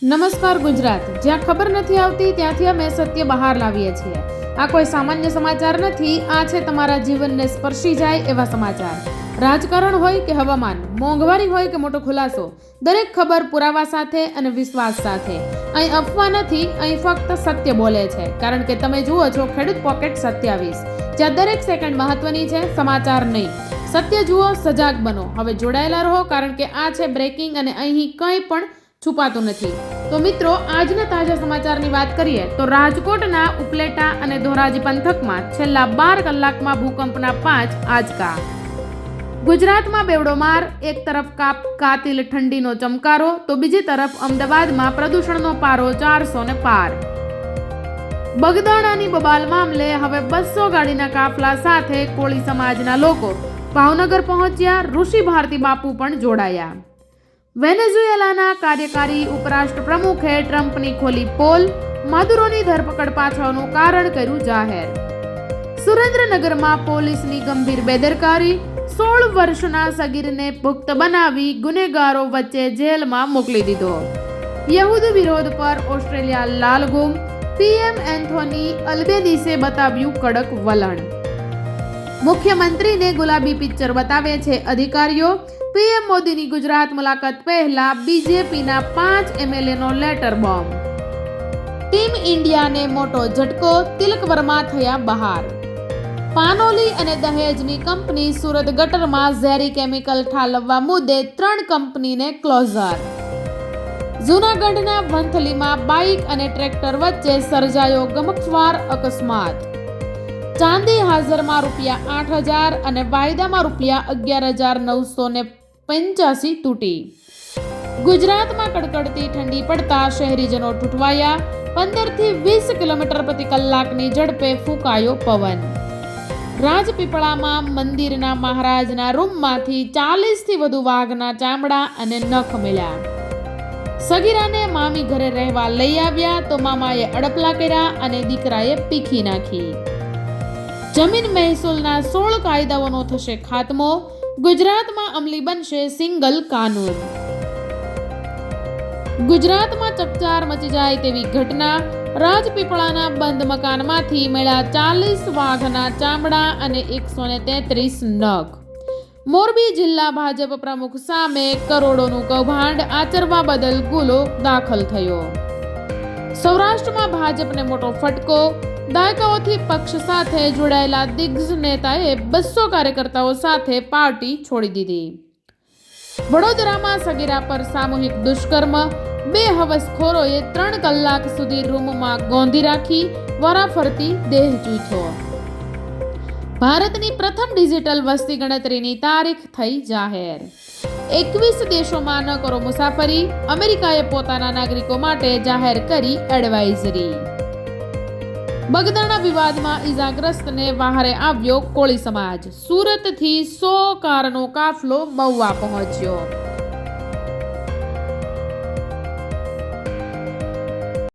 નમસ્કાર ગુજરાત, જ્યાં ખબર નથી આવતી ત્યાંથી અમે સત્ય બહાર લાવીએ છીએ. આ કોઈ સામાન્ય સમાચાર નથી, આ છે તમારા જીવનને સ્પર્શી જાય એવા સમાચાર. રાજકારણ હોય કે હવામાન, મોંઘવારી હોય કે મોટો ખુલાસો, દરેક ખબર પુરાવા સાથે અને વિશ્વાસ સાથે. અહીં અફવા નથી, અહીં ફક્ત સત્ય બોલે છે. કારણ કે તમે જુઓ છો ખેડૂત પોકેટ 27, જ્યાં દરેક સેકન્ડ મહત્વની છે, સમાચાર નહીં. સત્ય જુઓ, સજાગ બનો. હવે જોડાયેલા રહો, કારણ કે આ છે બ્રેકિંગ અને અહીં કંઈ પણ છુપાતું નથી. તો મિત્રો, આજના તાજા સમાચારની વાત કરીએ તો રાજકોટના ઉપલેટા અને ધોરાજી પંથકમાં છેલ્લા 12 કલાકમાં ભૂકંપના 5 આંચકા. ગુજરાતમાં બેવડો માર, એક તરફ કાતિલ ઠંડીનો ચમકારો તો બીજી તરફ અમદાવાદમાં પ્રદૂષણનો પારો 400 ને પાર. બગદાણાની બબાલ મામલે હવે 200 ગાડીના કાફલા સાથે કોળી સમાજના લોકો ભાવનગર પહોંચ્યા. ઋષિ ભારતી બાપુ પણ જોડાયા. વેનેઝુએલાના કાર્યકારી ઉપરાષ્ટ્ર પ્રમુખે ટ્રમ્પની ખોલી પોલ. માદુરોની ધરપકડ પાછળનું કારણ કર્યું જાહેર. સુરેન્દ્રનગરમાં પોલીસની ગંભીર બેદરકારી. 16 વર્ષના સગીરને પુખ્ત બનાવી ગુનેગારો વચ્ચે જેલમાં મોકલી દીધો. યહૂદ વિરોધ પર ઓસ્ટ્રેલિયા લાલઘૂમ. પીએમ એન્થોની અલ્બેનીસે બતાવ્યું કડક વલણ. મુખ્યમંત્રીને ગુલાબી પિક્ચર બતાવે છે અધિકારીઓ. પીએમ મોદીની ગુજરાત મુલાકાત પહેલા બીજેપીના 5 એમએલએનો લેટર બોમ્બ. ટીમ ઇન્ડિયાને મોટો ઝટકો. તિલક વર્મા થયા બહાર. પાનોલી અને દહેજની કંપની સુરત ગટરમાં ઝેરી કેમિકલ ઠાલવવા મુદ્દે 3 કંપનીને ક્લોઝર. જૂનાગઢના વંથલીમાં બાઇક અને ટ્રેક્ટર વચ્ચે સર્જાયો ગમખ્વાર અકસ્માત. ચાંદી હાજરમાં ₹8,000 અને વાયદામાં ₹11,985 તૂટી. ગુજરાતમાં કડકડતી ઠંડી પડતા શહેરીજનો ઠૂઠવાયા. 15 થી 20 કિલોમીટર પ્રતિ કલાકની ઝડપે ફૂંકાયો પવન. રાજપીપળામાં મંદિરના મહારાજના રૂમમાંથી 40 થી વધુ વાઘના ચામડા અને નખ મળ્યા. સગીરાને મામી ઘરે રહેવા લઈ આવ્યા તો મામાએ અડપલા કર્યા અને દીકરાએ પીખી નાખી. જમીન મહેસૂલના 16 કાયદાઓનો થશે ખાતમો. ગુજરાતમાં અમલી બનશે સિંગલ કાનૂન. ગુજરાતમાં ચકચાર મચી જાય તેવી ઘટના. રાજપીપળાના બંધ મકાનમાંથી મળ્યા 40 વાઘના ચામડા અને 133 નખ. મોરબી જિલ્લા ભાજપ પ્રમુખ સામે કરોડોનું કૌભાંડ આચરવા બદલ ગુનો દાખલ થયો. સૌરાષ્ટ્રમાં ભાજપને મોટો ફટકો. દાયકાઓથી પક્ષ સાથે જોડાયેલા દિગ્ગજ નેતાએ 200 કાર્યકર્તાઓ સાથે પાર્ટી છોડી દીધી. વડોદરામાં સગીરા પર સામૂહિક દુષ્કર્મ. 2 હવસખોરોએ 3 કલાક સુધી રૂમમાં ગોંધી રાખી. વારાફરતી દેહ જૂથો. ભારતની પ્રથમ ડિજિટલ વસ્તી ગણતરીની તારીખ થઈ જાહેર. 21 દેશોમાં ન કરો મુસાફરી. અમેરિકાએ પોતાના નાગરિકો માટે જાહેર કરી એડવાઇઝરી. બગદાણા વિવાદમાં ઈજાગ્રસ્તને વહારે આવ્યો કોળી સમાજ. સુરતથી 100 કારનો કાફલો મહુવા પહોંચ્યો.